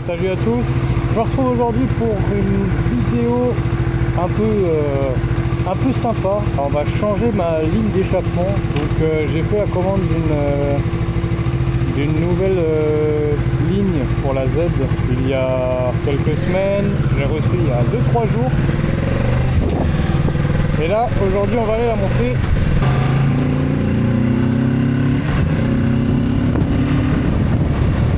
Salut à tous, je me retrouve aujourd'hui pour une vidéo un peu sympa. Alors, on va changer ma ligne d'échappement, donc j'ai fait la commande d'une nouvelle ligne pour la Z il y a quelques semaines. Je l'ai reçue il y a 2-3 jours et là aujourd'hui on va aller la monter.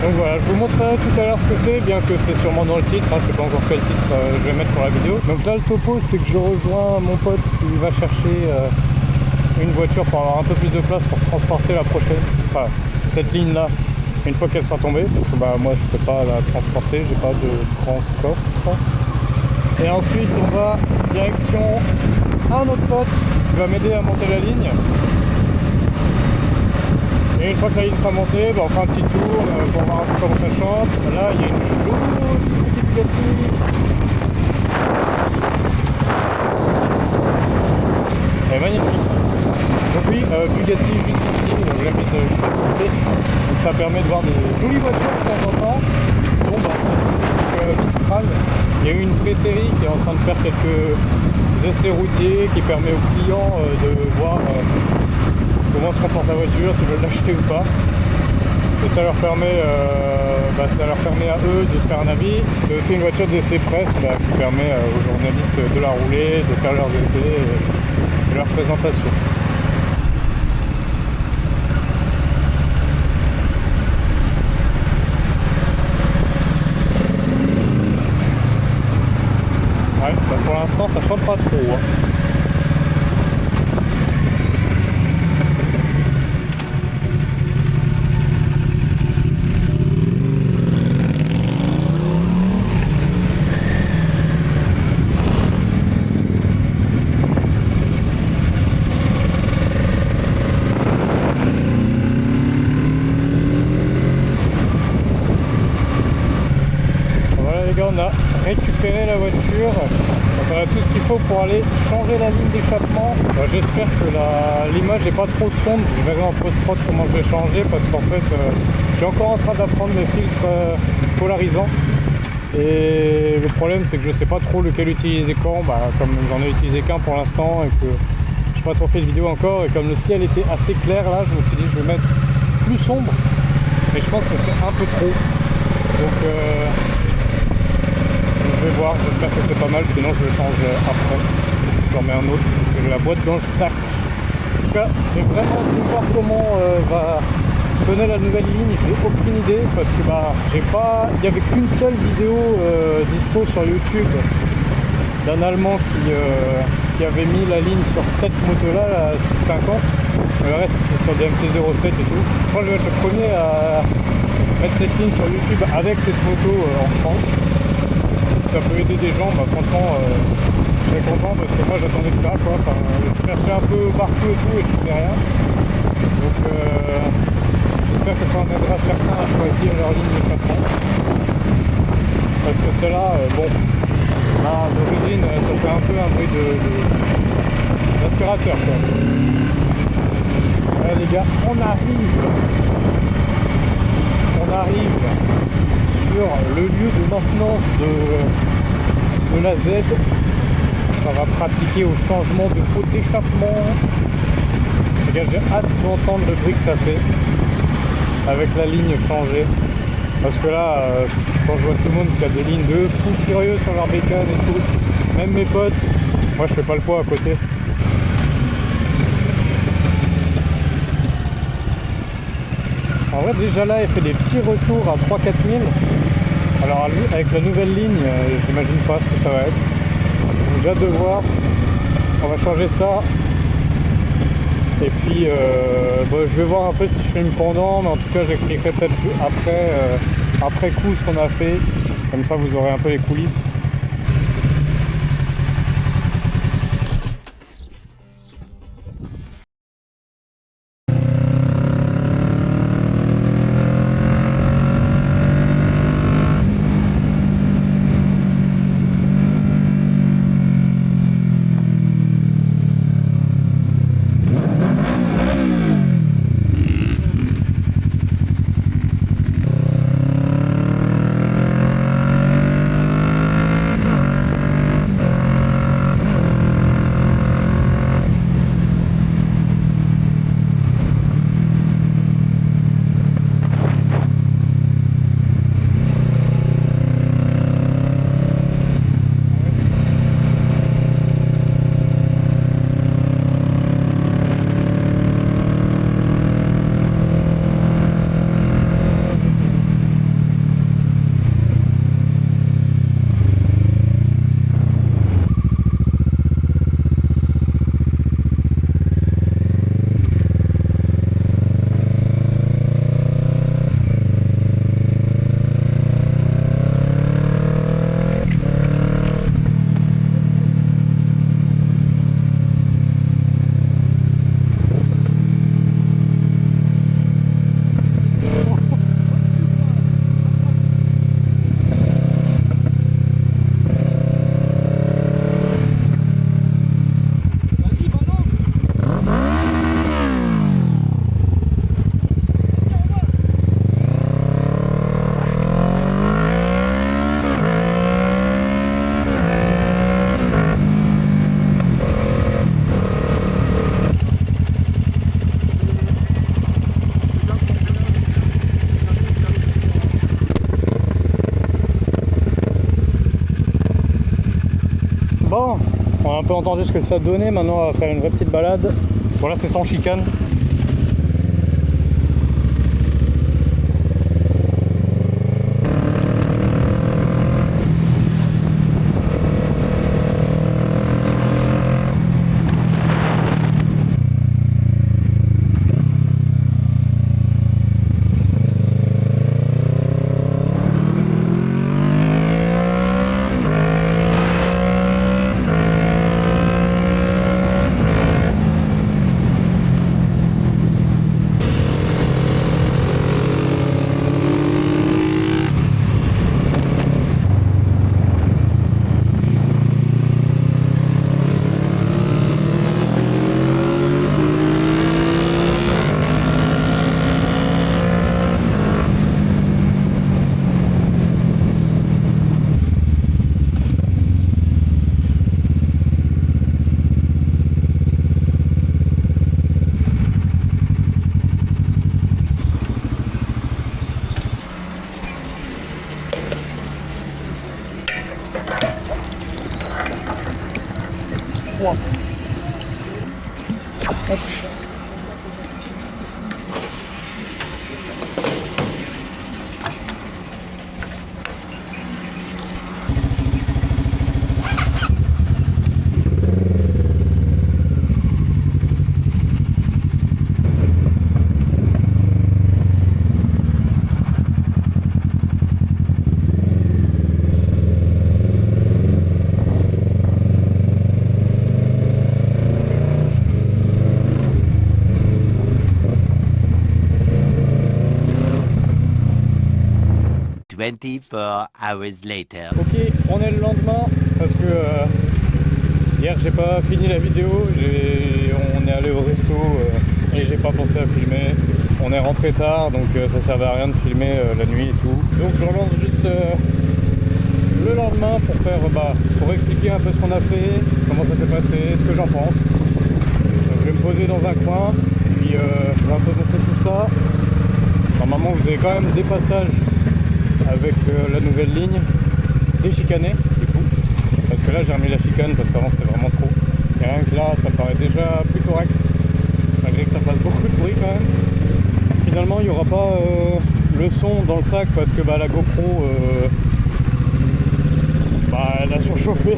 Donc voilà, je vous montrerai tout à l'heure ce que c'est, bien que c'est sûrement dans le titre, hein, je sais pas encore quel titre je vais mettre pour la vidéo. Donc là le topo, c'est que je rejoins mon pote qui va chercher une voiture pour avoir un peu plus de place pour transporter la prochaine, enfin cette ligne là, une fois qu'elle sera tombée, parce que bah moi je peux pas la transporter, j'ai pas de grand coffre. Et ensuite on va direction un autre pote qui va m'aider à monter la ligne. Et une fois que la ligne sera montée, bah on fera un petit tour pour voir un peu comment ça chante. Là, il y a une jolie petite Bugatti. Elle est magnifique. Donc oui, Bugatti juste ici, j'habite juste à côté. Donc ça permet de voir des jolies voitures de temps en temps. Bon, bah, c'est Mistral. Il y a eu une pré-série qui est en train de faire quelques essais routiers qui permet aux clients de voir comment se comporte la voiture, s'ils veulent l'acheter ou pas. Et ça leur permet à eux de se faire un avis. C'est aussi une voiture d'essai presse qui permet aux journalistes de la rouler, de faire leurs essais et leur présentation. Ouais, bah pour l'instant ça chante pas trop. Hein. On a récupéré la voiture, donc on a tout ce qu'il faut pour aller changer la ligne d'échappement. J'espère que l'image n'est pas trop sombre, je verrai en post-prod comment je vais changer, parce qu'en fait je suis encore en train d'apprendre mes filtres polarisants et le problème c'est que je sais pas trop lequel utiliser quand, comme j'en ai utilisé qu'un pour l'instant et que je n'ai pas trop fait de vidéo encore, et comme le ciel était assez clair là, je me suis dit je vais mettre plus sombre, mais je pense que c'est un peu trop, donc je vais voir, j'espère que c'est pas mal, sinon je le change après. J'en mets un autre, parce que j'ai la boîte dans le sac. En tout cas, j'ai vraiment dû voir comment va sonner la nouvelle ligne, j'ai aucune idée, parce que il n'y avait qu'une seule vidéo dispo sur YouTube d'un Allemand qui avait mis la ligne sur cette moto-là, la 650. Le reste c'était sur des MT-07 et tout. Je crois que je vais être le premier à mettre cette ligne sur YouTube avec cette moto en France. Ça peut aider des gens, franchement je suis content parce que moi j'attendais que ça quoi. Enfin, je cherchais un peu partout et tout et je trouvais rien. Donc j'espère que ça en aidera certains à choisir leur ligne d'échappement. Parce que celle-là, là d'origine ça fait un peu un bruit d'aspirateur quoi. Ouais, les gars, on arrive sur le lieu de maintenance de la Z. Ça va pratiquer au changement de pot d'échappement. J'ai hâte d'entendre le bruit que ça fait avec la ligne changée, parce que là quand je vois tout le monde qui a des lignes de fou furieux sur leur bécane et tout, même mes potes, moi je fais pas le poids à côté. En vrai déjà là elle fait des petits retours à 3-4 000. Alors avec la nouvelle ligne, j'imagine pas ce que ça va être. Donc j'ai hâte de voir. On va changer ça. Et puis je vais voir un peu si je fais une pendant, mais en tout cas j'expliquerai peut-être après coup ce qu'on a fait. Comme ça vous aurez un peu les coulisses. un peu entendu ce que ça donnait. Maintenant on va faire une vraie petite balade. Voilà, c'est sans chicane. Hop. Hours later. Ok, on est le lendemain parce que hier j'ai pas fini la vidéo, on est allé au resto et j'ai pas pensé à filmer. On est rentré tard donc ça servait à rien de filmer la nuit et tout. Donc je relance juste le lendemain pour expliquer un peu ce qu'on a fait, comment ça s'est passé, ce que j'en pense. Donc, je vais me poser dans un coin, puis je vais un peu montrer tout ça. Normalement vous avez quand même des passages avec la nouvelle ligne déchicanée du coup, parce que là j'ai remis la chicane parce qu'avant c'était vraiment trop, et rien que là ça paraît déjà plus correct malgré que ça fasse beaucoup de bruit quand même. Finalement il n'y aura pas le son dans le sac parce que la GoPro elle a surchauffé.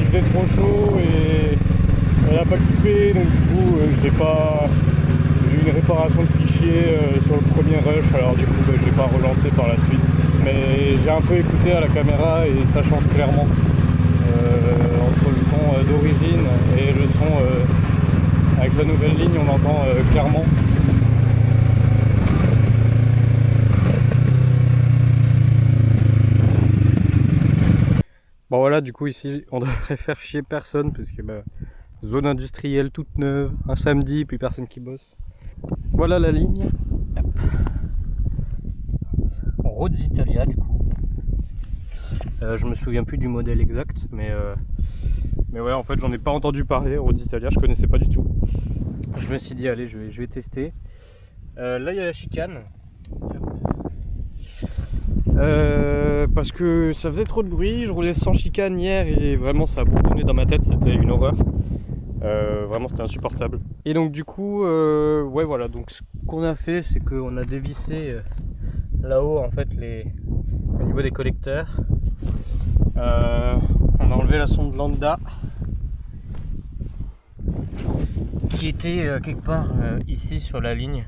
Il faisait trop chaud et elle a pas kiffé, donc du coup j'ai eu une réparation de fichier sur le premier rush, alors du coup je l'ai pas relancé par la suite, mais j'ai un peu écouté à la caméra et ça change clairement entre le son d'origine et le son avec la nouvelle ligne, on entend clairement. Bon voilà, du coup ici on devrait faire chier personne parce que zone industrielle toute neuve, un samedi puis personne qui bosse. Voilà la ligne. Roads Italia du coup. Je me souviens plus du modèle exact, mais ouais, en fait j'en ai pas entendu parler. Roads Italia, je connaissais pas du tout. Je me suis dit allez, je vais tester. Là il y a la chicane. Parce que ça faisait trop de bruit, je roulais sans chicane hier et vraiment ça a bourdonné dans ma tête, c'était une horreur. Vraiment c'était insupportable. Et donc du coup ouais voilà, donc ce qu'on a fait c'est qu'on a dévissé là-haut en fait au niveau des collecteurs. On a enlevé la sonde lambda qui était quelque part ici sur la ligne,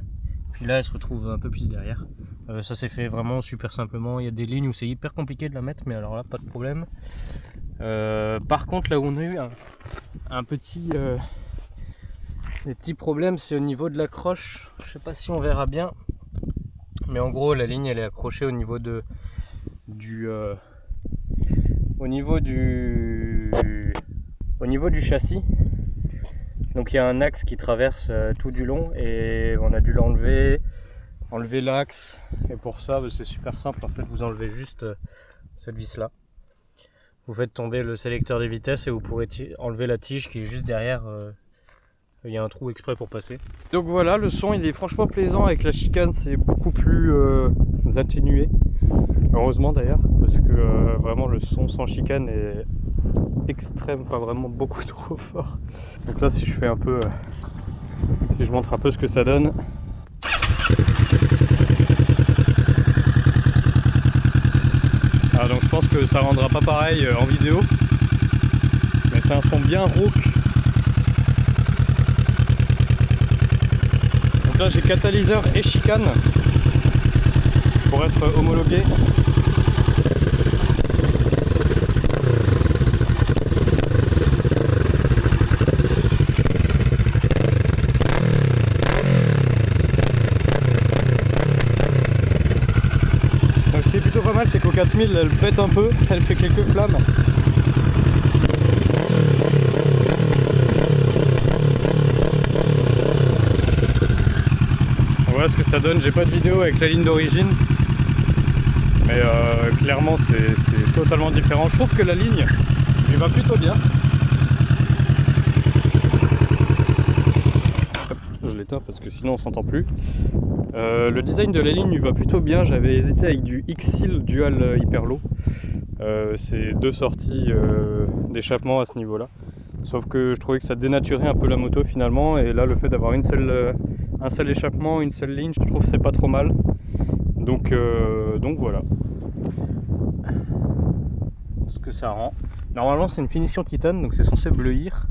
puis là elle se retrouve un peu plus derrière. Ça s'est fait vraiment super simplement. Il y a des lignes où c'est hyper compliqué de la mettre, mais alors là pas de problème. Par contre là où on a eu un petit des petits problèmes, c'est au niveau de l'accroche. Je sais pas si on verra bien, mais en gros la ligne elle est accrochée au niveau du châssis. Donc il y a un axe qui traverse tout du long et on a dû enlever l'axe, et pour ça c'est super simple en fait, vous enlevez juste cette vis là, vous faites tomber le sélecteur des vitesses et vous pourrez enlever la tige qui est juste derrière, il y a un trou exprès pour passer. Donc voilà, le son il est franchement plaisant, avec la chicane c'est beaucoup plus atténué, heureusement d'ailleurs, parce que vraiment le son sans chicane extrême, enfin vraiment beaucoup trop fort. Donc là si je fais un peu, si je montre un peu ce que ça donne. Ah, donc je pense que ça rendra pas pareil en vidéo, mais c'est un son bien rauque. Donc là j'ai catalyseur et chicane pour être homologué. Donc ce qui est plutôt pas mal, c'est qu'au 4000 elle pète un peu, elle fait quelques flammes. Voilà ce que ça donne. J'ai pas de vidéo avec la ligne d'origine, mais clairement c'est totalement différent. Je trouve que la ligne lui va plutôt bien. Hop, je l'éteins parce que sinon on s'entend plus. Le design de la ligne lui va plutôt bien. J'avais hésité avec du X-Seal Dual Hyperlow. C'est deux sorties d'échappement à ce niveau là. Sauf que je trouvais que ça dénaturait un peu la moto finalement, et là le fait d'avoir un seul échappement, une seule ligne, je trouve que c'est pas trop mal. Donc voilà ce que ça rend. Normalement c'est une finition titane, donc c'est censé bleuir.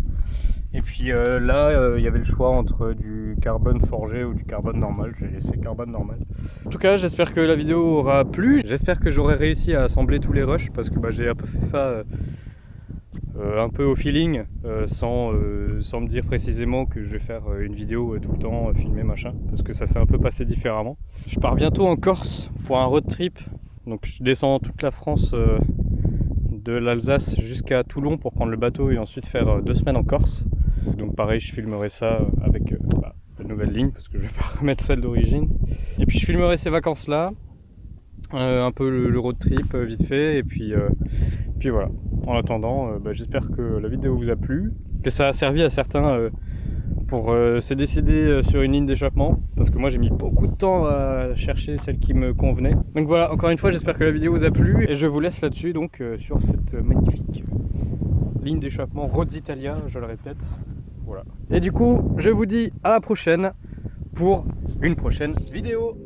Et puis là il y avait le choix entre du carbone forgé ou du carbone normal. J'ai laissé carbone normal. En tout cas j'espère que la vidéo aura plu. J'espère que j'aurai réussi à assembler tous les rushs, parce que j'ai un peu fait ça un peu au feeling, sans me dire précisément que je vais faire une vidéo tout le temps, filmer machin, parce que ça s'est un peu passé différemment. Je pars bientôt en Corse pour un road trip, donc je descends toute la France, de l'Alsace jusqu'à Toulon pour prendre le bateau et ensuite faire 2 semaines en Corse. Donc pareil, je filmerai ça avec la nouvelle ligne, parce que je vais pas remettre celle d'origine. Et puis je filmerai ces vacances là, un peu le road trip vite fait, et puis voilà. En attendant, j'espère que la vidéo vous a plu, que ça a servi à certains pour se décider sur une ligne d'échappement, parce que moi j'ai mis beaucoup de temps à chercher celle qui me convenait. Donc voilà, encore une fois j'espère que la vidéo vous a plu, et je vous laisse là-dessus, donc sur cette magnifique ligne d'échappement Roads Italia, je le répète. Voilà. Et du coup je vous dis à la prochaine pour une prochaine vidéo.